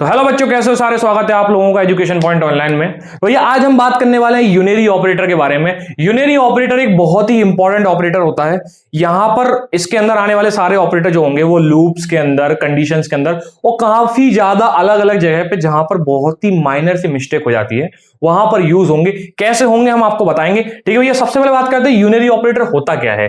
तो हेलो बच्चों, कैसे हो सारे। स्वागत है आप लोगों का एजुकेशन पॉइंट ऑनलाइन में। तो ये आज हम बात करने वाले हैं यूनरी ऑपरेटर के बारे में। यूनरी ऑपरेटर एक बहुत ही इंपॉर्टेंट ऑपरेटर होता है। यहां पर इसके अंदर आने वाले सारे ऑपरेटर जो होंगे वो लूप्स के अंदर, कंडीशंस के अंदर, वो काफी ज्यादा अलग अलग जगह पे जहां पर बहुत ही माइनर सी मिस्टेक हो जाती है वहां पर यूज होंगे। कैसे होंगे हम आपको बताएंगे। ठीक है भैया, सबसे पहले बात करते हैं यूनरी ऑपरेटर होता क्या है।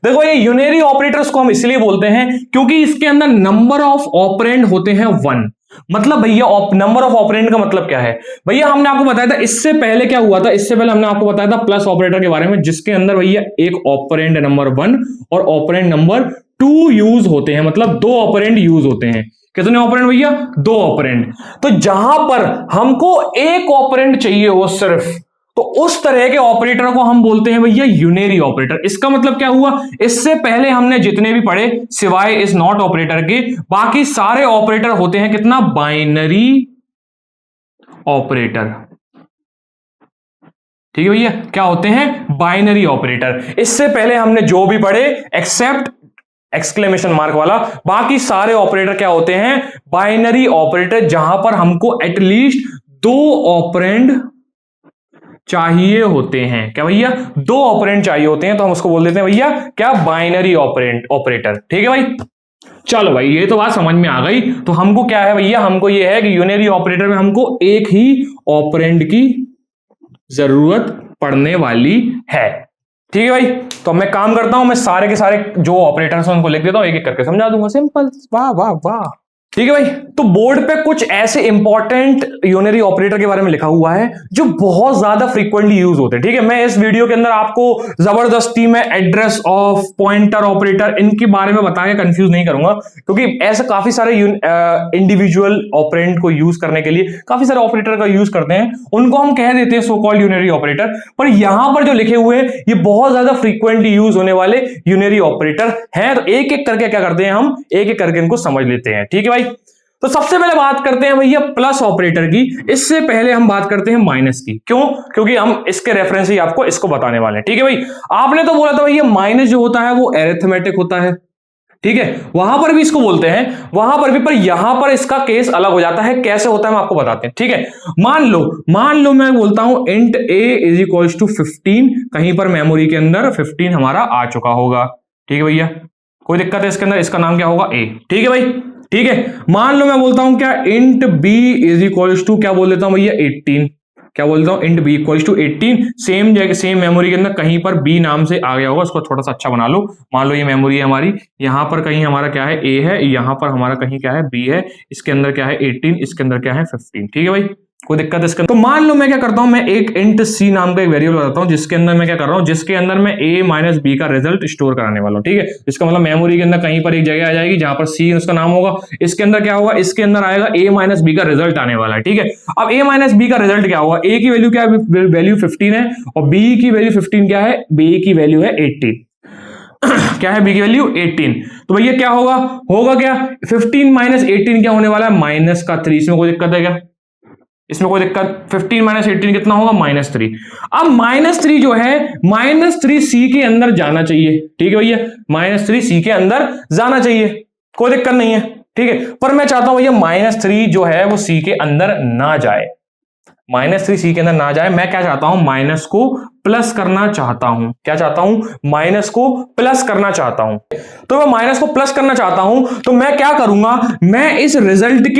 देखो, ये यूनरी ऑपरेटर्स को हम इसलिए बोलते हैं क्योंकि इसके अंदर नंबर ऑफ ऑपरेंड होते हैं 1। मतलब भैया नंबर ऑफ ऑपरेंड का मतलब क्या है भैया, हमने आपको बताया था इससे पहले क्या हुआ था। इससे पहले हमने आपको बताया था प्लस ऑपरेटर के बारे में, जिसके अंदर भैया एक ऑपरेंड नंबर 1 और ऑपरेंड नंबर 2 यूज होते हैं। मतलब 2 ऑपरेंड यूज होते हैं। कितने ऑपरेंड भैया? 2 ऑपरेंड। तो जहां पर हमको एक ऑपरेंड चाहिए हो सिर्फ, तो उस तरह के ऑपरेटर को हम बोलते हैं भैया यूनरी ऑपरेटर। इसका मतलब क्या हुआ, इससे पहले हमने जितने भी पढ़े सिवाय इस नॉट ऑपरेटर के, बाकी सारे ऑपरेटर होते हैं कितना? Binary operator. ठीक है भैया, क्या होते हैं? Binary operator. इससे पहले हमने जो भी पढ़े एक्सेप्ट एक्सक्लेमेशन मार्क वाला, बाकी सारे ऑपरेटर क्या होते हैं? बाइनरी ऑपरेटर, जहां पर हमको एटलीस्ट 2 ऑपरेंड चाहिए होते हैं। क्या भैया? 2 ऑपरेंड चाहिए होते हैं, तो हम उसको बोल देते हैं भैया क्या? Binary operator. ठीक है भाई, चलो भाई, ये तो बात समझ में आ गई। तो हमको क्या है भैया, हमको ये है कि यूनरी ऑपरेटर में हमको एक ही ऑपरेंड की जरूरत पड़ने वाली है। ठीक है भाई, तो मैं काम करता हूं, मैं सारे के सारे जो ऑपरेटर्स हैं उनको लिख देता हूं, एक एक करके समझा दूंगा। सिंपल। वाह वाह वाह। ठीक है भाई, तो बोर्ड पे कुछ ऐसे इंपॉर्टेंट यूनरी ऑपरेटर के बारे में लिखा हुआ है जो बहुत ज्यादा फ्रीक्वेंटली यूज होते हैं। ठीक है, मैं इस वीडियो के अंदर आपको जबरदस्ती में एड्रेस ऑफ, पॉइंटर ऑपरेटर, इनके बारे में बता के कंफ्यूज नहीं करूंगा, क्योंकि ऐसे काफी सारे इंडिविजुअल ऑपरेंड को यूज करने के लिए काफी सारे ऑपरेटर का यूज करते हैं, उनको हम कह देते हैं सो कॉल्ड यूनरी ऑपरेटर। पर यहां पर जो लिखे हुए हैं ये बहुत ज्यादा फ्रीक्वेंटली यूज होने वाले यूनरी ऑपरेटर हैं। तो एक एक करके क्या करते हैं, हम एक एक करके इनको समझ लेते हैं। ठीक है भाई, तो सबसे पहले बात करते हैं भैया प्लस ऑपरेटर की। इससे पहले हम बात करते हैं माइनस की। क्यों? क्योंकि हम इसके रेफरेंस ही आपको इसको बताने वाले हैं। ठीक है भाई, आपने तो बोला था भैया माइनस जो होता है वो अरिथमेटिक होता है। ठीक है, वहां पर भी इसको बोलते हैं, वहां पर भी, पर यहां पर इसका केस अलग हो जाता है। कैसे होता है हम आपको बताते हैं। ठीक है, मान लो मैं बोलता हूं int a is equals to 15। कहीं पर मेमोरी के अंदर 15 हमारा आ चुका होगा। ठीक है भैया, कोई दिक्कत है इसके अंदर? इसका नाम क्या होगा? a। ठीक है भाई, ठीक है। मान लो मैं बोलता हूं क्या, int b is equals to, क्या बोल देता हूं भैया? 18। क्या बोलता हूं? Int b equals to 18। Same जगह, सेम मेमोरी के अंदर कहीं पर b नाम से आ गया होगा, उसको थोड़ा सा अच्छा बना लो। मान लो ये मेमोरी है हमारी, यहां पर कहीं हमारा क्या है? a है, यहां पर हमारा कहीं क्या है? b है। इसके अंदर क्या है? 18, इसके अंदर क्या है? 15। ठीक है भाई, कोई दिक्कत है इसके अंदर? तो मान लो मैं क्या करता हूं, मैं एक इंट c नाम का एक वेरिएबल बताता हूं, जिसके अंदर मैं क्या कर रहा हूं, जिसके अंदर मैं a माइनस b का रिजल्ट स्टोर कराने वाला हूं। ठीक है, इसका मतलब मेमोरी के अंदर कहीं पर एक जगह आ जाएगी जहां पर c उसका नाम होगा। इसके अंदर क्या होगा? इसके अंदर आएगा a माइनस b का रिजल्ट आने वाला है। ठीक है, अब a माइनस b का रिजल्ट क्या होगा? a की वैल्यू क्या है? वैल्यू 15 है, और b की वैल्यू 15 क्या है? b की वैल्यू है 18। क्या है? b की वैल्यू 18। तो भैया क्या होगा क्या? 15 माइनस 18 क्या होने वाला है? माइनस का 3। इसमें कोई दिक्कत है क्या? इसमें कोई दिक्कत? 15 माइनस 18 कितना होगा? -3। अब -3 जो है, -3 सी के अंदर जाना चाहिए। ठीक है भैया, -3 सी के अंदर जाना चाहिए, कोई दिक्कत नहीं है। ठीक है, पर मैं चाहता हूं भैया -3 जो है वो सी के अंदर ना जाए। -3 सी के अंदर ना जाए। मैं क्या चाहता हूं? माइनस को प्लस करना चाहता हूं। क्या चाहता हूं? माइनस को प्लस करना चाहता हूं। तो मैं माइनस को प्लस करना चाहता हूं, तो मैं क्या करूंगा? मैं इस रिजल्ट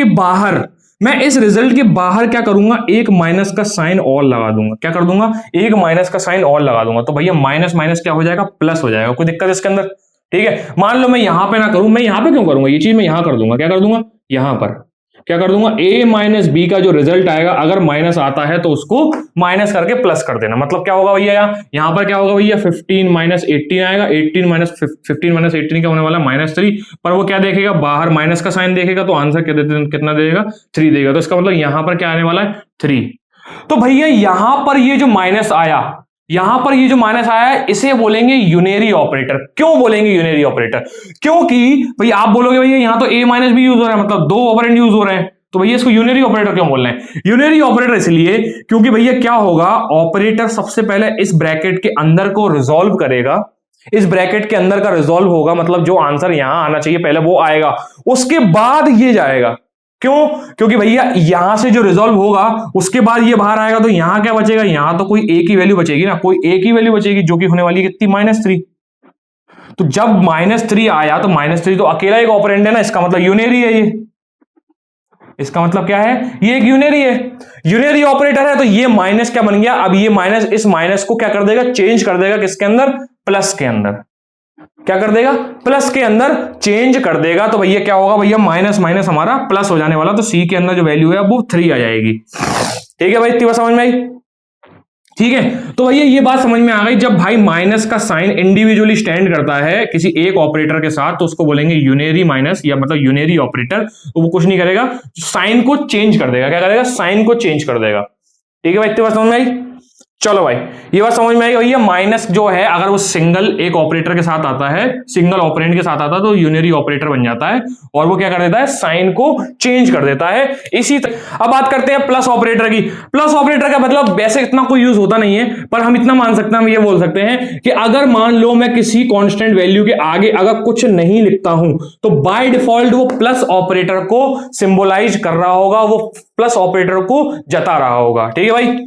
के बाहर क्या करूंगा? एक माइनस का साइन और लगा दूंगा। क्या कर दूंगा? एक माइनस का साइन और लगा दूंगा। तो भैया माइनस माइनस क्या हो जाएगा? प्लस हो जाएगा। कोई दिक्कत है इसके अंदर? ठीक है, मान लो मैं यहां पे ना करूं, मैं यहां पे क्यों करूंगा? ये चीज मैं यहां कर दूंगा। क्या कर दूंगा? यहां पर क्या कर दूंगा? a माइनस बी का जो रिजल्ट आएगा, अगर माइनस आता है तो उसको माइनस करके प्लस कर देना। मतलब क्या होगा भैया? यहां पर क्या होगा भैया? 15 माइनस 18 आएगा। 18 माइनस 15 माइनस 18 क्या होने वाला? -3। पर वो क्या देखेगा? बाहर माइनस का साइन देखेगा, तो आंसर कितना देगा? 3 देगा। तो इसका मतलब यहां पर क्या आने वाला है? 3। तो भैया यहां पर ये जो माइनस आया है, इसे बोलेंगे यूनरी ऑपरेटर। क्यों बोलेंगे यूनरी ऑपरेटर? क्योंकि भैया आप बोलोगे भैया यहां तो a माइनस बी यूज हो रहा है, मतलब 2 ऑपरेंड यूज हो रहे हैं, तो भैया इसको यूनरी ऑपरेटर क्यों बोल रहे हैं? यूनरी ऑपरेटर इसलिए क्योंकि भैया क्या होगा, ऑपरेटर सबसे पहले इस ब्रैकेट के अंदर को रिजॉल्व करेगा। इस ब्रैकेट के अंदर का रिजॉल्व होगा, मतलब जो आंसर यहां आना चाहिए पहले वो आएगा, उसके बाद ये जाएगा। क्यों? क्योंकि भैया यहां से जो रिजॉल्व होगा उसके बाद ये बाहर आएगा, तो यहां क्या बचेगा, यहां तो कोई एक ही वैल्यू बचेगी ना, कोई एक ही वैल्यू बचेगी जो कि होने वाली है कितनी, -3। तो जब -3 आया तो -3 तो अकेला एक ऑपरेंड है ना, इसका मतलब यूनरी है ये, इसका मतलब क्या है, ये एक यूनरी है, यूनरी ऑपरेटर है। तो ये माइनस क्या बन गया, अब ये माइनस इस माइनस को क्या कर देगा, चेंज कर देगा किसके अंदर, प्लस के अंदर। क्या कर देगा, प्लस के अंदर चेंज कर देगा। तो भैया क्या होगा, भैया माइनस माइनस हमारा प्लस हो जाने वाला, तो सी के अंदर जो वैल्यू है वो 3 आ जाएगी। ठीक है भाई, इतनी बात समझ में आई? ठीक है, तो भैया ये बात समझ में आ गई, जब भाई माइनस का साइन इंडिविजुअली स्टैंड करता है किसी एक ऑपरेटर के साथ तो उसको बोलेंगे यूनरी माइनस, या मतलब यूनरी ऑपरेटर। तो वो कुछ नहीं करेगा, साइन को चेंज कर देगा। क्या करेगा, साइन को चेंज कर देगा। ठीक है भाई, इतनी बात समझ में आई? चलो भाई, ये बात समझ में आई भैया। माइनस जो है अगर वो सिंगल एक ऑपरेटर के साथ आता है, सिंगल ऑपरेंड के साथ आता है, तो यूनरी ऑपरेटर बन जाता है और वो क्या कर देता है, साइन को चेंज कर देता है। इसी अब बात करते हैं प्लस ऑपरेटर की। प्लस ऑपरेटर का मतलब वैसे इतना कोई यूज होता नहीं है, पर हम इतना मान सकते हैं, हम ये बोल सकते हैं कि अगर मान लो मैं किसी कांस्टेंट वैल्यू के आगे अगर कुछ नहीं लिखता हूं तो बाय डिफॉल्ट वो प्लस ऑपरेटर को सिंबलाइज कर रहा होगा, वो प्लस ऑपरेटर को जता रहा होगा। ठीक है भाई,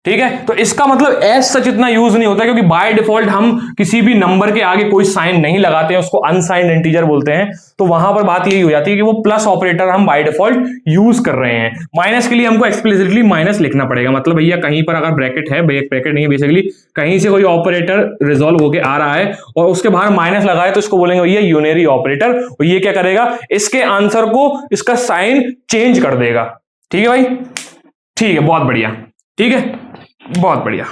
ठीक है। तो इसका मतलब एज सच इतना यूज नहीं होता, क्योंकि बाय डिफॉल्ट हम किसी भी नंबर के आगे कोई साइन नहीं लगाते हैं, उसको अनसाइंड इंटीजर बोलते हैं। तो वहां पर बात यही हो जाती है कि वो प्लस ऑपरेटर हम बाय डिफॉल्ट यूज कर रहे हैं। माइनस के लिए हमको एक्सप्लिसिटली माइनस लिखना पड़ेगा, मतलब भैया कहीं पर अगर ब्रैकेट है, ब्रैकेट नहीं, बेसिकली कहीं से कोई ऑपरेटर रिजॉल्व होकर आ रहा है और उसके बाहर माइनस लगाए तो इसको बोलेंगे भैया यूनरी ऑपरेटर। और ये क्या करेगा, इसके आंसर को इसका साइन चेंज कर देगा। ठीक है भाई, ठीक है, बहुत बढ़िया, ठीक है, बहुत बढ़िया।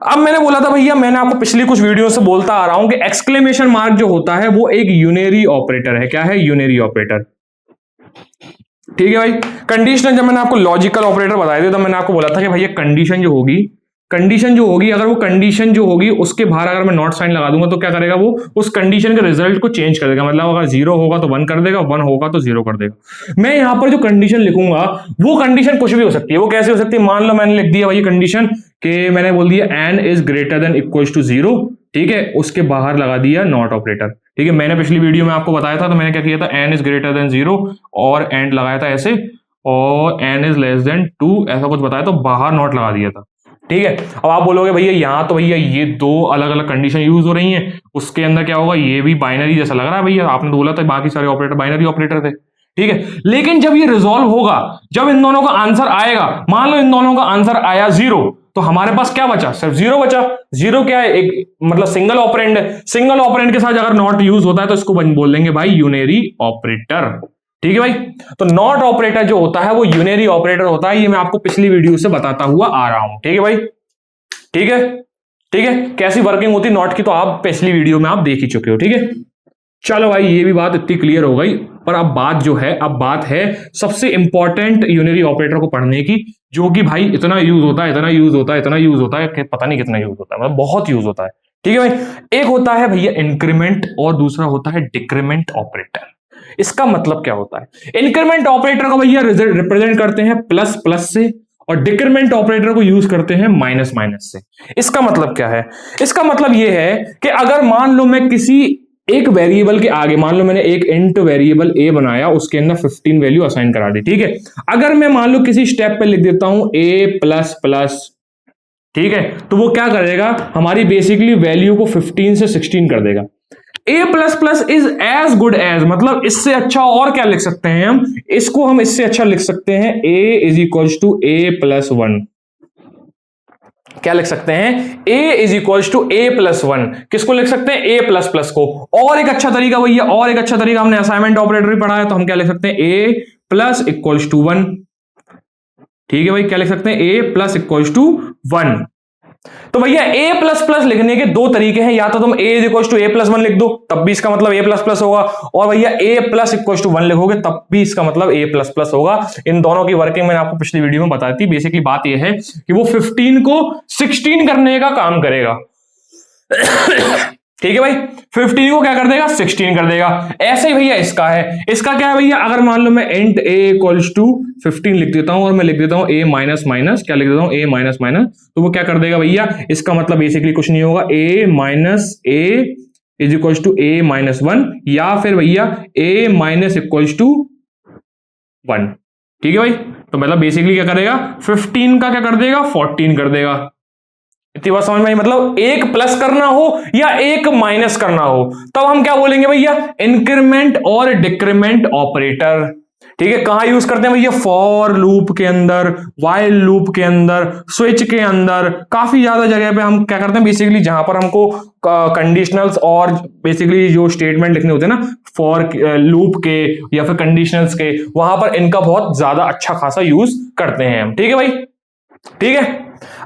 अब मैंने बोला था भैया, मैंने आपको पिछली कुछ वीडियो से बोलता आ रहा हूं कि एक्सक्लेमेशन मार्क जो होता है वो एक यूनरी ऑपरेटर है। क्या है, यूनरी ऑपरेटर। ठीक है भाई, कंडीशनल, जब मैंने आपको लॉजिकल ऑपरेटर बताए थे तो मैंने आपको बोला था कि भैया कंडीशन जो होगी, अगर वो कंडीशन जो होगी उसके बाहर अगर मैं नॉट साइन लगा दूंगा तो क्या करेगा, वो उस कंडीशन के रिजल्ट को चेंज कर देगा। मतलब अगर 0 होगा तो 1 कर देगा, 1 होगा तो 0 कर देगा। मैं यहां पर जो कंडीशन लिखूंगा वो कंडीशन कुछ भी हो सकती है। वो कैसे हो सकती है, मान लो मैंने लिख दिया भाई कंडीशन कि मैंने बोल दिया n is greater than equal to 0। ठीक है, उसके बाहर लगा दिया नॉट ऑपरेटर। ठीक है, मैंने पिछली वीडियो में आपको बताया था, तो मैंने क्या किया था, n इज ग्रेटर देन 0 और एंड लगाया था ऐसे, और n इज लेस देन 2 ऐसा कुछ बताया, तो बाहर नॉट लगा दिया था। ठीक है, अब आप बोलोगे भैया यहां तो भैया ये दो अलग अलग कंडीशन यूज हो रही हैं, उसके अंदर क्या होगा, ये भी बाइनरी जैसा लग रहा है भैया, आपने तो बोला था बाकी सारे ऑपरेटर बाइनरी ऑपरेटर थे। ठीक है, लेकिन जब ये रिजॉल्व होगा, जब इन दोनों का आंसर आएगा, मान लो इन दोनों का आंसर आया 0, तो हमारे पास क्या बचा, सिर्फ 0 बचा। 0 क्या है, एक मतलब सिंगल ऑपरेंड है, सिंगल ऑपरेंड के साथ अगर नॉट यूज होता है तो इसको बोल देंगे भाई यूनरी ऑपरेटर। ठीक है भाई, तो नॉट ऑपरेटर जो होता है वो यूनरी ऑपरेटर होता है। ये मैं आपको पिछली वीडियो से बताता हुआ आ रहा हूं। ठीक है भाई, ठीक है, ठीक है, कैसी वर्किंग होती नॉट की तो आप पिछली वीडियो में आप देख ही चुके हो। ठीक है, चलो भाई, ये भी बात इतनी क्लियर हो गई। पर अब बात जो है, अब बात है सबसे इंपॉर्टेंट यूनरी ऑपरेटर को पढ़ने की, जो कि भाई इतना यूज होता है, इतना यूज होता है, इतना यूज होता है कि पता नहीं कितना यूज होता है, मतलब बहुत यूज होता है। ठीक है भाई, एक होता है भैया इंक्रीमेंट और दूसरा होता है डिक्रीमेंट ऑपरेटर। इसका मतलब क्या होता है, इंक्रीमेंट ऑपरेटर को भैया रिप्रेजेंट करते हैं प्लस प्लस से, और डिक्रीमेंट ऑपरेटर को यूज करते हैं माइनस माइनस से। इसका मतलब क्या है, इसका मतलब यह है कि अगर मान लो मैं किसी एक वेरिएबल के आगे, मान लो मैंने एक इंट वेरिएबल a बनाया, उसके अंदर 15 वैल्यू असाइन करा दी। ठीक है, अगर मैं मान लो किसी स्टेप पे लिख देता हूं a प्लस प्लस, ठीक है, तो वो क्या करेगा, हमारी बेसिकली वैल्यू को 15 से 16 कर देगा। a plus plus is as good as, मतलब इससे अच्छा और क्या लिख सकते हैं हम, इसको हम इससे अच्छा लिख सकते हैं a is equal to a plus 1। क्या लिख सकते हैं, a is equal to a plus 1। किसको लिख सकते हैं, a प्लस प्लस को। और एक अच्छा तरीका भैया, और एक अच्छा तरीका, हमने असाइनमेंट ऑपरेटर भी पढ़ा है, तो हम क्या लिख सकते हैं, a प्लस इक्वल टू 1। ठीक है भाई, क्या लिख सकते हैं, a प्लस इक्वल टू 1। तो भैया a प्लस प्लस लिखने के दो तरीके हैं, या तो तुम a is equal to a plus 1 लिख दो, तब भी इसका मतलब a प्लस प्लस होगा, और भैया a प्लस इक्वल टू 1 लिखोगे तब भी इसका मतलब a प्लस प्लस होगा। इन दोनों की वर्किंग मैंने आपको पिछली वीडियो में बताई थी। बेसिकली बात यह है कि वो 15 को 16 करने का काम करेगा। ठीक है भाई, 15 को क्या कर देगा, 16 कर देगा। ऐसे ही भैया इसका है, इसका क्या है भैया, अगर मान लो मैं इंट a इक्वल्स टू 15 लिख देता हूं और मैं लिख देता हूं a माइनस माइनस, क्या लिख देता हूं, a माइनस माइनस, तो वो क्या कर देगा भैया, इसका मतलब बेसिकली कुछ नहीं होगा, a minus a is equals to a minus 1, या फिर भैया a माइनस इक्वल्स टू 1। ठीक है भाई, तो मतलब बेसिकली क्या करेगा, 15 का क्या कर देगा, 14 कर देगा। इतनी बात समझ में आई? मतलब एक प्लस करना हो या एक माइनस करना हो तब हम क्या बोलेंगे भैया, इंक्रीमेंट और डिक्रीमेंट ऑपरेटर। ठीक है, कहां यूज करते हैं भैया, फॉर लूप के अंदर, वाइल लूप के अंदर, स्विच के अंदर, काफी ज्यादा जगह पे हम क्या करते हैं बेसिकली, जहां पर हमको कंडीशनल्स और बेसिकली जो स्टेटमेंट लिखने होते हैं ना फॉर लूप के या फिर कंडीशनल्स के, वहां पर इनका बहुत ज्यादा अच्छा खासा यूज करते हैं हम। ठीक है भाई, ठीक है।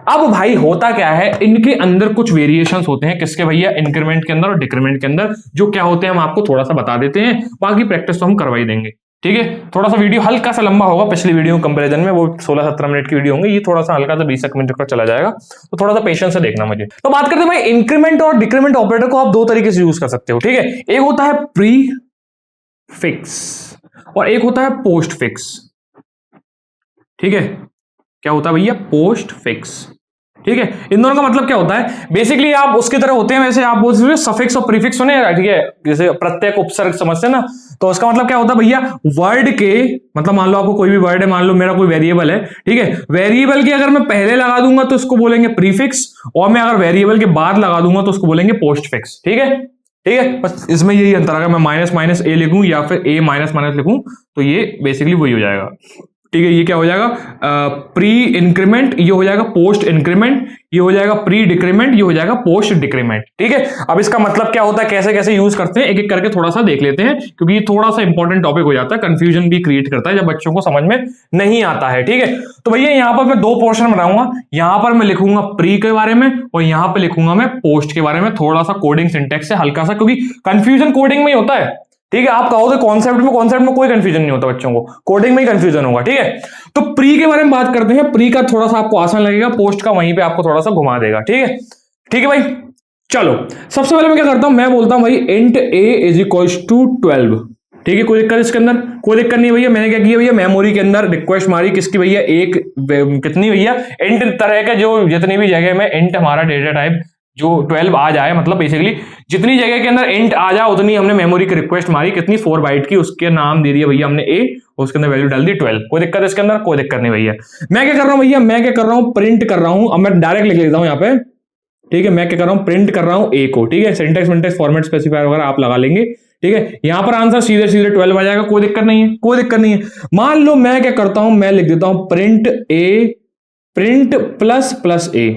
अब भाई होता क्या है, इनके अंदर कुछ वेरिएशंस होते हैं, किसके भैया, इंक्रीमेंट के अंदर और डिक्रीमेंट के अंदर, जो क्या होते हैं हम आपको थोड़ा सा बता देते हैं, बाकी प्रैक्टिस तो हम करवा ही देंगे। ठीक है, थोड़ा सा वीडियो हल्का सा लंबा होगा पिछली वीडियो कंपैरिजन में, वो 16-17 मिनट की वीडियो होंगी, ये थोड़ा सा हल्का सा 20 मिनट का चला जाएगा, तो थोड़ा सा पेशेंस से देखना मुझे। तो बात करते हैं भाई, इंक्रीमेंट और डिक्रीमेंट ऑपरेटर को आप दो तरीके से यूज कर सकते हो। ठीक है, एक होता है प्री फिक्स और एक होता है पोस्ट फिक्स। ठीक है, क्या होता है भैया, पोस्ट फिक्स। ठीक है, इन दोनों का मतलब क्या होता है, बेसिकली आप उसकी तरह होते हैं, वैसे आप बोल सकते हो सफिक्स और प्रीफिक्स सुने। ठीक है, जैसे प्रत्येक उपसर्ग समझते हैं ना, तो उसका मतलब क्या होता है भैया, वर्ड के मतलब मान लो आपको कोई भी वर्ड है, मान लो मेरा कोई वेरिएबल है, ठीक है, वेरिएबल के अगर मैं पहले लगा दूंगा तो उसको बोलेंगे प्रीफिक्स, और मैं अगर वेरिएबल के बाद लगा दूंगा तो उसको बोलेंगे पोस्ट फिक्स। ठीक है, ठीक है, बस इसमें यही अंतर है, अगर मैं माइनस माइनस ए लिखूं या फिर ए माइनस माइनस लिखूं तो ये बेसिकली वही हो जाएगा। ठीक है, ये क्या हो जाएगा, प्री इंक्रीमेंट, ये हो जाएगा पोस्ट इंक्रीमेंट, ये हो जाएगा प्री डिक्रीमेंट, ये हो जाएगा पोस्ट डिक्रीमेंट। ठीक है, अब इसका मतलब क्या होता है, कैसे कैसे यूज करते हैं, एक एक करके थोड़ा सा देख लेते हैं, क्योंकि ये थोड़ा सा इंपॉर्टेंट टॉपिक हो जाता है, कंफ्यूजन भी क्रिएट करता है जब बच्चों को समझ में नहीं आता है। ठीक है, तो भैया यहां पर मैं दो पोर्शन बनाऊंगा, यहां पर मैं लिखूंगा प्री के बारे में और यहां पर लिखूंगा मैं पोस्ट के बारे में, थोड़ा सा कोडिंग सिंटेक्स से हल्का सा, क्योंकि कंफ्यूजन कोडिंग में ही होता है। ठीक है, आप कहो तो कॉन्सेप्ट में कोई कंफ्यूजन नहीं होता बच्चों को, कोडिंग में ही कंफ्यूजन होगा। ठीक है, तो प्री के बारे में बात करते हैं, प्री का थोड़ा सा आपको आसान लगेगा, पोस्ट का वहीं पे आपको थोड़ा सा घुमा देगा। ठीक है, ठीक है भाई, चलो सबसे पहले मैं क्या करता हूं, मैं बोलता हूं भाई int a is equals to 12। ठीक है, कोई दिक्कत इसके अंदर, कोई दिक्कत नहीं भैया। मैंने क्या किया भैया, मेमोरी के अंदर रिक्वेस्ट मारी किसकी भैया, एक कितनी भैया, इंट तरह के जो जितनी भी जगह में इंट हमारा डेटा टाइप जो 12 आ जाए, मतलब बेसिकली जितनी जगह के अंदर इंट आ जाए उतनी हमने मेमोरी की रिक्वेस्ट मारी, कितनी 4 बाइट की, उसके नाम दे दिया भैया हमने ए, उसके अंदर वैल्यू डाल दी 12। कोई दिक्कत है इसके अंदर, कोई दिक्कत नहीं भैया। मैं क्या कर रहा हूं भैया, मैं क्या कर रहा हूं, प्रिंट कर रहा हूं, अब मैं डायरेक्ट लिख लेता हूं यहाँ पे। ठीक है, मैं क्या कर रहा हूं, प्रिंट कर रहा हूं ए को। ठीक है, सिंटेक्स विंटेक्स फॉर्मेट स्पेसिफायर वगैरह आप लगा लेंगे। ठीक है, यहां पर आंसर सीधे सीधे 12 आ जाएगा, कोई दिक्कत नहीं है, कोई दिक्कत नहीं है। मान लो मैं क्या करता हूं, मैं लिख देता हूं प्रिंट ए, प्रिंट प्लस प्लस ए।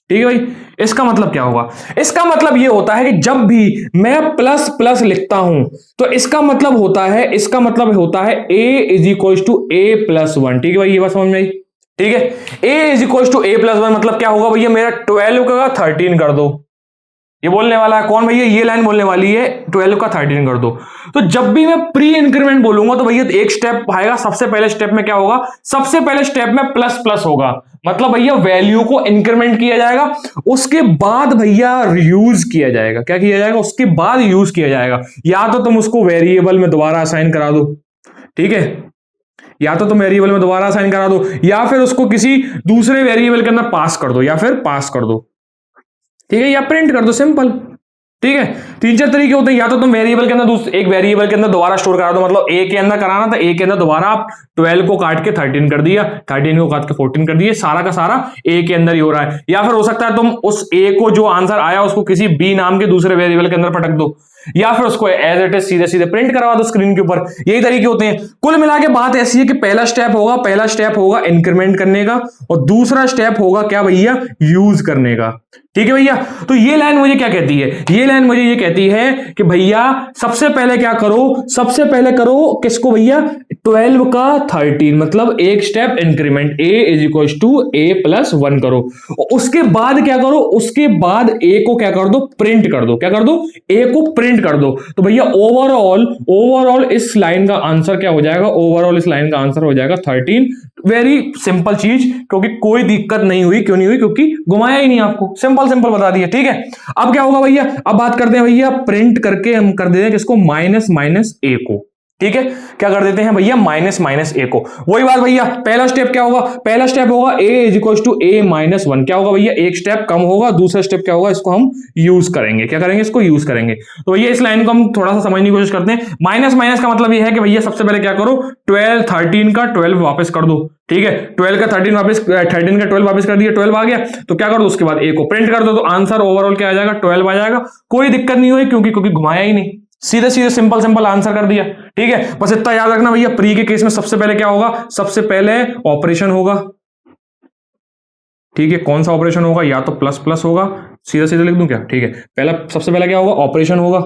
ठीक है भाई, इसका मतलब क्या होगा, इसका मतलब ये होता है कि जब भी मैं प्लस प्लस लिखता हूं तो इसका मतलब होता है, इसका मतलब होता है a is equal to a plus 1। ठीक है भाई, ये बात समझ में आई। ठीक है, a is equal to a plus 1 मतलब क्या होगा भैया, मेरा 12 का 13 कर दो। ये बोलने वाला है कौन भैया, ये लाइन बोलने वाली है 12 का 13 कर दो। तो जब भी मैं प्री इंक्रीमेंट बोलूंगा तो भैया एक स्टेप आएगा, सबसे पहले स्टेप में क्या होगा, सबसे पहले स्टेप में प्लस प्लस होगा, मतलब भैया वैल्यू को इंक्रीमेंट किया जाएगा, उसके बाद भैया यूज किया जाएगा। क्या किया जाएगा, उसके बाद यूज किया जाएगा। या तो तुम उसको वेरिएबल में दोबारा असाइन करा दो, ठीक है, या तो तुम वेरिएबल में दोबारा असाइन करा दो, या फिर उसको किसी दूसरे वेरिएबल के अंदर पास कर दो, या फिर पास कर दो। ठीक है, या प्रिंट कर दो, सिंपल। ठीक है, 3-4 तरीके होते हैं, या तो तुम वेरिएबल के अंदर एक वेरिएबल के अंदर दोबारा स्टोर करा दो, मतलब ए के अंदर कराना था, ए के अंदर दोबारा आप 12 को काट के 13 कर दिया, 13 को काट के 14 कर दिए, सारा का सारा ए के अंदर ही हो रहा है। या फिर हो सकता है तुम उस ए को जो आंसर आया उसको किसी बी नाम के दूसरे वेरिएबल के अंदर पटक दो, या फिर उसको एज इट इज सीधे सीधे प्रिंट करवा दो स्क्रीन के ऊपर। यही तरीके होते हैं। कुल मिला के बात ऐसी है कि पहला स्टेप होगा इंक्रीमेंट करने का, और दूसरा स्टेप होगा क्या भैया, यूज करने का। ठीक है भैया, तो ये लाइन मुझे क्या कहती है, ये लाइन मुझे ये कहती है कि भैया सबसे पहले क्या करो, सबसे पहले करो किसको भैया, 12 का 13, मतलब एक step increment, a is equal to a plus 1 करो, और उसके बाद क्या करो, उसके बाद a को क्या कर दो, प्रिंट कर दो। क्या कर दो, a को प्रिंट कर दो। तो भैया ओवरऑल इस लाइन का आंसर क्या हो जाएगा, ओवरऑल इस लाइन का आंसर हो जाएगा 13। वेरी सिंपल चीज, क्योंकि कोई दिक्कत नहीं हुई। क्यों नहीं हुई, क्योंकि घुमाया ही नहीं आपको, सिंपल बता दिया। ठीक है, अब क्या होगा भैया, अब बात करते हैं भैया प्रिंट करके हम कर देते हैं किसको, माइनस माइनस ए को। ठीक है, क्या कर देते हैं भैया, माइनस माइनस ए को। वही बात भैया, पहला स्टेप क्या होगा, पहला स्टेप होगा a is equal to a minus 1, क्या होगा भैया, एक स्टेप कम होगा। दूसरा स्टेप क्या होगा, इसको हम यूज करेंगे, क्या करेंगे, इसको यूज करेंगे। तो भैया इस लाइन को हम थोड़ा सा समझने की कोशिश करते हैं। माइनस माइनस का मतलब ये है कि भैया सबसे पहले क्या करो, 12 13 का 12 वापस कर दो, ठीक है, 12 का 13 वापस, 13 का 12 वापस कर दिया, 12 आ गया, तो क्या कर दो, उसके बाद a को प्रिंट कर दो, तो आंसर ओवरऑल क्या आ जाएगा, 12 आ जाएगा। कोई दिक्कत नहीं हुई, क्योंकि घुमाया ही नहीं, सीधे सीधे सिंपल सिंपल आंसर कर दिया। ठीक है, बस इतना याद रखना भैया, प्री के केस में सबसे पहले क्या होगा, सबसे पहले ऑपरेशन होगा। ठीक है, कौन सा ऑपरेशन होगा, या तो प्लस प्लस होगा, सीधा सीधा लिख दूं क्या, ठीक है, पहला सबसे पहले क्या होगा, ऑपरेशन होगा।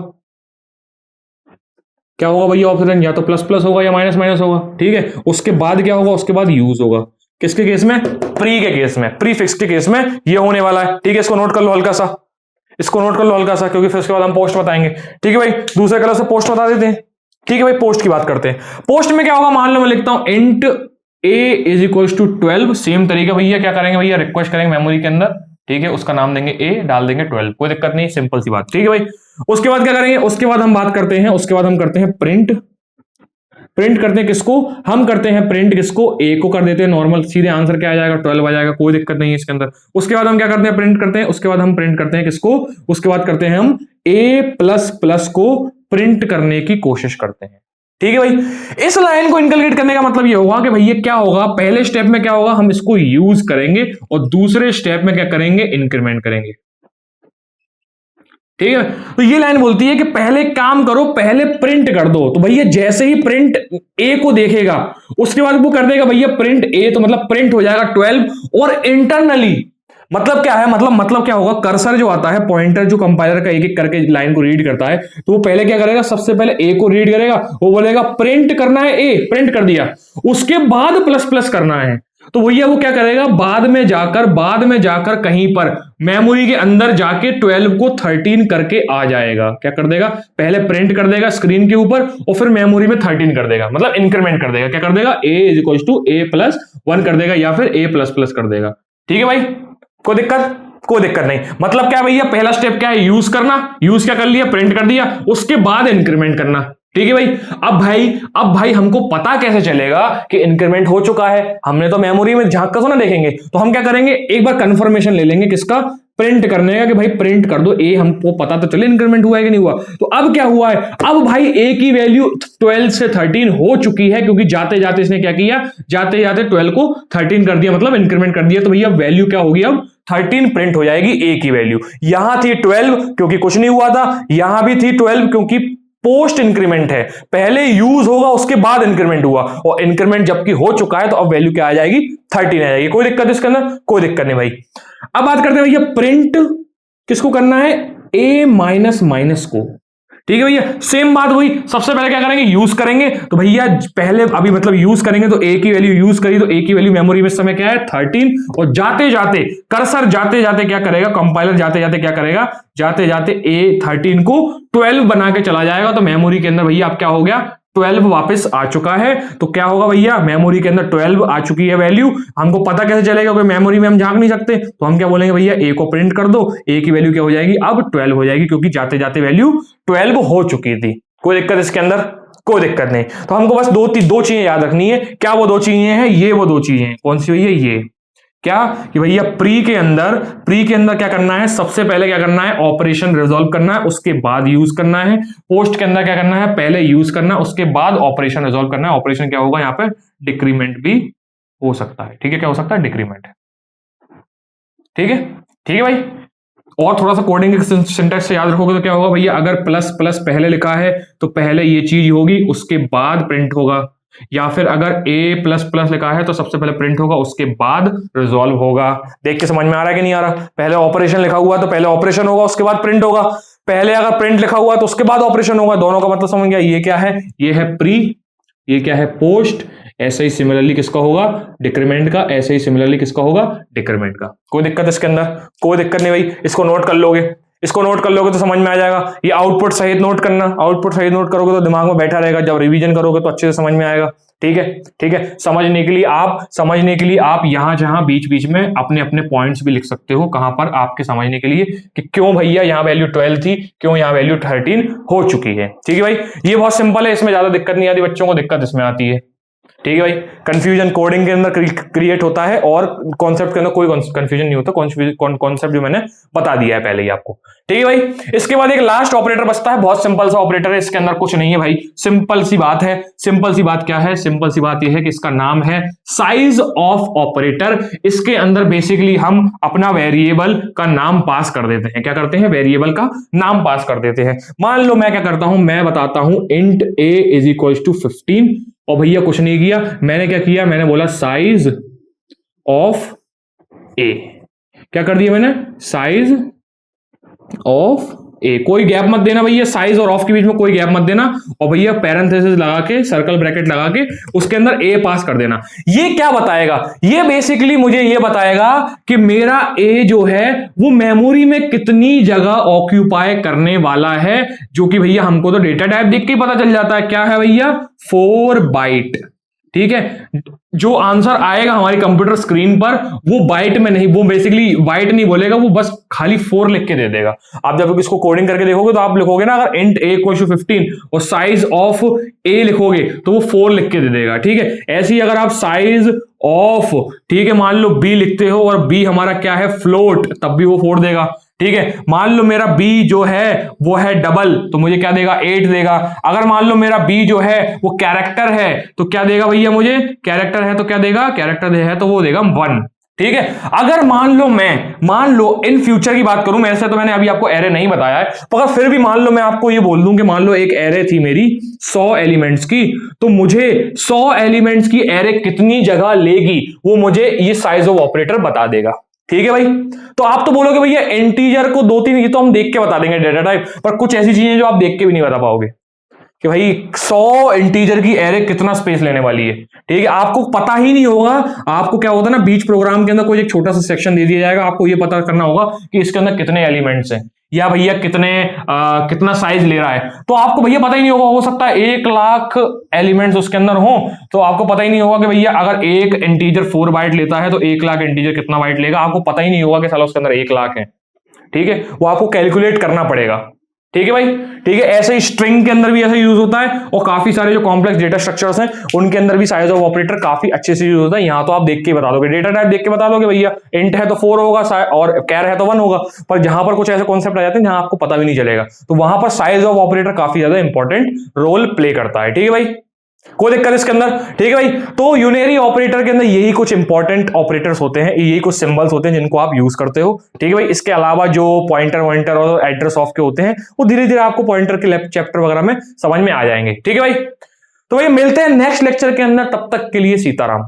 क्या होगा भैया ऑपरेशन, या तो प्लस प्लस होगा या माइनस माइनस होगा। ठीक है, उसके बाद क्या होगा, उसके बाद यूज होगा। किसके केस में, प्री के केस में, प्री फिक्स के केस में ये होने वाला है। ठीक है, इसको नोट कर लो हल्का सा, इसको नोट कर लो हल्का सा, क्योंकि फिर उसके बाद हम पोस्ट बताएंगे। ठीक है भाई, दूसरे कलर से पोस्ट बता देते हैं। ठीक है भाई, पोस्ट की बात करते हैं। पोस्ट में क्या होगा, मान लो मैं लिखता हूं int a is equal to 12। Same तरीका भैया क्या करेंगे भैया, रिक्वेस्ट करेंगे मेमोरी के अंदर, ठीक है, उसका नाम देंगे a, डाल देंगे 12, कोई दिक्कत नहीं, सिंपल सी बात। ठीक है भाई, उसके बाद क्या करेंगे, उसके बाद हम बात करते हैं, उसके बाद हम करते हैं प्रिंट। प्रिंट करते हैं किसको, हम करते हैं प्रिंट किसको, a को कर देते हैं नॉर्मल, सीधे आंसर क्या आ जाएगा, 12 आ जाएगा, कोई दिक्कत नहीं है इसके अंदर। उसके बाद हम क्या करते हैं, प्रिंट करते हैं, उसके बाद हम प्रिंट करते हैं किसको, उसके बाद करते हैं हम a प्लस प्लस को प्रिंट करने की कोशिश करते हैं। ठीक है भाई, इस लाइन को इनकलकेट करने का मतलब ये होगा कि भैया क्या होगा, पहले स्टेप में क्या होगा, हम इसको यूज करेंगे, और दूसरे स्टेप में क्या करेंगे, इंक्रीमेंट करेंगे। ठीक है, तो ये लाइन बोलती है कि पहले काम करो, पहले प्रिंट कर दो। तो भैया जैसे ही प्रिंट ए को देखेगा, उसके बाद वो कर देगा भैया प्रिंट ए, तो मतलब प्रिंट हो जाएगा 12, और इंटरनली मतलब क्या है, मतलब क्या होगा, कर्सर जो आता है, पॉइंटर जो कंपाइलर का एक एक करके लाइन को रीड करता है, तो वो पहले क्या करेगा, सबसे पहले ए को रीड करेगा, वो बोलेगा प्रिंट करना है ए, प्रिंट कर दिया, उसके बाद प्लस प्लस करना है। तो भैया वो क्या करेगा, बाद में जाकर कहीं पर मेमोरी के अंदर जाके 12 को 13 करके आ जाएगा। क्या कर देगा, पहले प्रिंट कर देगा स्क्रीन के ऊपर, और फिर मेमोरी में 13 कर देगा, मतलब इंक्रीमेंट कर देगा। क्या कर देगा, a is equal to a plus 1 कर देगा, या फिर a प्लस प्लस कर देगा। ठीक है भाई, कोई दिक्कत नहीं। मतलब क्या भैया, पहला स्टेप क्या है, यूज करना, यूज क्या कर लिया, प्रिंट कर दिया, उसके बाद इंक्रीमेंट करना। ठीक है भाई, अब भाई हमको पता कैसे चलेगा कि इंक्रीमेंट हो चुका है, हमने तो मेमोरी में झांक कर तो ना देखेंगे, तो हम क्या करेंगे, एक बार कंफर्मेशन ले लेंगे किसका, प्रिंट करने का, कि भाई प्रिंट कर दो ए, हमको पता तो चले इंक्रीमेंट हुआ है कि नहीं हुआ। तो अब क्या हुआ है, अब भाई ए की वैल्यू 12 से 13 हो चुकी है, क्योंकि जाते जाते इसने क्या किया, जाते जाते 12 को 13 कर दिया, मतलब इंक्रीमेंट कर दिया। तो भैया वैल्यू क्या होगी, अब 13 प्रिंट हो जाएगी ए की वैल्यू। यहां थी 12 क्योंकि कुछ नहीं हुआ था, यहां भी थी 12 क्योंकि पोस्ट इंक्रीमेंट है, पहले यूज होगा उसके बाद इंक्रीमेंट हुआ, और इंक्रीमेंट जबकि हो चुका है तो अब वैल्यू क्या आ जाएगी, 13 आ जाएगी। कोई दिक्कत है इसके अंदर, कोई दिक्कत नहीं भाई। अब बात करते हैं भैया प्रिंट किसको करना है, a माइनस माइनस को। ठीक है भैया, सेम बात हुई, सबसे पहले क्या करेंगे, यूज करेंगे। तो भैया पहले अभी मतलब यूज करेंगे, तो a की वैल्यू यूज करी, तो a की वैल्यू मेमोरी में इस समय क्या है, 13, और जाते जाते कर्सर जाते जाते क्या करेगा, कंपाइलर जाते जाते क्या करेगा, जाते जाते a 13 को 12 बना के चला जाएगा। तो मेमोरी के अंदर भैया अब क्या हो गया, 12 वापस आ चुका है। तो क्या होगा भैया, मेमोरी के अंदर 12 आ चुकी है वैल्यू। हमको पता कैसे चलेगा, क्योंकि मेमोरी में हम झांक नहीं सकते, तो हम क्या बोलेंगे भैया, a को प्रिंट कर दो, a की वैल्यू क्या हो जाएगी, अब 12 हो जाएगी, क्योंकि जाते जाते वैल्यू 12 हो चुकी थी। कोई दिक्कत इसके अंदर, कोई दिक्कत नहीं। तो हमको बस दो चीजें याद रखनी है। क्या वो दो चीजें हैं, ये वो दो चीजें हैं। कौन सी भैया, ये क्या, कि भैया प्री के अंदर क्या करना है, सबसे पहले क्या करना है, ऑपरेशन रिजॉल्व करना है, उसके बाद यूज करना है। पोस्ट के अंदर क्या करना है, पहले यूज करना है, उसके बाद ऑपरेशन रिजॉल्व करना है। ऑपरेशन क्या होगा, यहाँ पे डिक्रीमेंट भी हो सकता है। ठीक है, क्या हो सकता है, डिक्रीमेंट। ठीक है भाई। और थोड़ा सा कोडिंग के सिंटैक्स से याद रखोगे तो क्या होगा भैया, अगर प्लस प्लस पहले लिखा है तो पहले ये चीज होगी, उसके बाद प्रिंट होगा, या फिर अगर a प्लस प्लस लिखा है तो सबसे पहले प्रिंट होगा, उसके बाद रिजॉल्व होगा। देख के समझ में आ रहा है कि नहीं आ रहा, पहले ऑपरेशन लिखा हुआ तो पहले ऑपरेशन होगा, उसके बाद प्रिंट होगा, पहले अगर प्रिंट लिखा हुआ तो उसके बाद ऑपरेशन होगा। दोनों का मतलब समझ गया, ये क्या है, ये है प्री, ये क्या है, पोस्ट। ऐसे ही सिमिलरली किसका होगा, डिक्रीमेंट का, ऐसे ही सिमिलरली किसका होगा, डिक्रीमेंट का। कोई दिक्कत इसके अंदर, कोई दिक्कत नहीं भाई। इसको नोट कर लोगे तो समझ में आ जाएगा। ये आउटपुट सहित नोट करना, आउटपुट सहित नोट करोगे तो दिमाग में बैठा रहेगा, जब रिवीजन करोगे तो अच्छे से समझ में आएगा। ठीक है, ठीक है। समझने के लिए आप यहां जहां बीच बीच में अपने अपने पॉइंट्स भी लिख सकते हो, कहां पर आपके समझने के लिए कि क्यों भैया यहां वैल्यू 12 थी, क्यों यहां वैल्यू 13 हो चुकी है। ठीक है भाई, ये बहुत सिंपल है, इसमें ज्यादा दिक्कत नहीं आती, बच्चों को दिक्कत इसमें आती है। ठीक है भाई, कंफ्यूजन कोडिंग के अंदर क्रिएट होता है और कॉन्सेप्ट के अंदर कोई कंफ्यूजन नहीं होता। कॉन्सेप्ट जो मैंने बता दिया है पहले ही आपको। ठीक है भाई, इसके बाद एक लास्ट ऑपरेटर बचता है, बहुत सिंपल सा ऑपरेटर है, इसके अंदर कुछ नहीं है भाई, सिंपल सी बात है। सिंपल सी बात क्या है? सिंपल सी बात यह है कि इसका नाम है साइज ऑफ ऑपरेटर। इसके अंदर बेसिकली हम अपना वेरिएबल का नाम पास कर देते हैं। क्या करते हैं? वेरिएबल का नाम पास कर देते हैं। मान लो मैं क्या करता हूं, मैं बताता हूं int a is equal to 15, और भैया कुछ नहीं किया, मैंने क्या किया, मैंने बोला साइज ऑफ ए। क्या कर दिया मैंने? साइज ऑफ ए। कोई गैप मत देना भैया, साइज और ऑफ के बीच में कोई गैप मत देना, और भैया पैरेंथेसिस लगा के, सर्कल ब्रैकेट लगा के उसके अंदर ए पास कर देना। ये क्या बताएगा? ये बेसिकली मुझे ये बताएगा कि मेरा ए जो है वो मेमोरी में कितनी जगह ऑक्यूपाई करने वाला है, जो कि भैया हमको तो डेटा टाइप देख के ही पता चल जाता है। क्या है भैया? 4 बाइट। ठीक है, जो आंसर आएगा हमारी कंप्यूटर स्क्रीन पर वो बाइट में नहीं, वो बेसिकली बाइट नहीं बोलेगा, वो बस खाली 4 लिख के दे देगा। आप जब इसको कोडिंग करके देखोगे तो आप लिखोगे ना, अगर int a इक्वल टू 15 और साइज ऑफ a लिखोगे तो वो 4 लिख के दे देगा। ठीक है, ऐसे ही अगर आप साइज ऑफ, ठीक है, मान लो b लिखते हो और b हमारा क्या है? फ्लोट, तब भी वो 4 देगा। ठीक है, मान लो मेरा b जो है वो है डबल, तो मुझे क्या देगा? 8 देगा। अगर मान लो मेरा b जो है वो कैरेक्टर है तो क्या देगा भैया? मुझे कैरेक्टर है तो क्या देगा? कैरेक्टर है तो वो देगा 1। ठीक है, अगर मान लो इन फ्यूचर की बात करूं, मेरे से तो मैंने अभी आपको एरे नहीं बताया है, मगर फिर भी मान लो मैं आपको ये बोल दूं कि मान लो एक एरे थी मेरी 100 एलिमेंट्स की, तो मुझे 100 एलिमेंट्स की एरे कितनी जगह लेगी वो मुझे ये साइज ऑफ ऑपरेटर बता देगा। ठीक है भाई, तो आप तो बोलोगे भैया इंटीजर को 2-3 ये तो हम देख के बता देंगे डेटा टाइप, पर कुछ ऐसी चीजें जो आप देख के भी नहीं बता पाओगे कि भाई 100 इंटीजर की एरे कितना स्पेस लेने वाली है। ठीक है, आपको पता ही नहीं होगा। आपको क्या होता है ना, बीच प्रोग्राम के अंदर कोई एक छोटा सा सेक्शन दे दिया जाएगा, आपको ये पता करना होगा कि इसके अंदर कितने एलिमेंट्स हैं, या भैया कितना साइज ले रहा है, तो आपको भैया पता ही नहीं होगा। हो सकता है 1 लाख एलिमेंट्स उसके अंदर हो, तो आपको पता ही नहीं होगा कि भैया अगर एक इंटीजर 4 बाइट लेता है तो 1 लाख इंटीजर कितना बाइट लेगा, आपको पता ही नहीं होगा कि साला उसके अंदर 1 लाख है। ठीक है, वो आपको कैलकुलेट करना पड़ेगा। ठीक है भाई, ठीक है। ऐसे ही स्ट्रिंग के अंदर भी ऐसा यूज होता है, और काफी सारे जो कॉम्प्लेक्स डेटा स्ट्रक्चर्स हैं उनके अंदर भी साइज ऑफ ऑपरेटर काफी अच्छे से यूज होता है। यहां तो आप देख के बता दोगे, डेटा टाइप देख के बता दोगे भैया इंट है तो 4 होगा और कैर है तो 1 होगा, पर जहां पर कुछ ऐसे कॉन्सेप्ट आ जाते हैं जहां आपको पता भी नहीं चलेगा, तो वहां पर साइज ऑफ ऑपरेटर काफी ज्यादा इंपॉर्टेंट रोल प्ले करता है। ठीक है भाई, कोई दिक्कत इसके अंदर? ठीक है भाई, तो यूनरी ऑपरेटर के अंदर यही कुछ इंपॉर्टेंट ऑपरेटर्स होते हैं, यही कुछ सिंबल्स होते हैं जिनको आप यूज करते हो। ठीक है भाई, इसके अलावा जो पॉइंटर और एड्रेस ऑफ के होते हैं वो धीरे धीरे आपको पॉइंटर के चैप्टर वगैरह में समझ में आ जाएंगे। ठीक है भाई, तो भाई मिलते हैं नेक्स्ट लेक्चर के अंदर, तब तक के लिए सीताराम।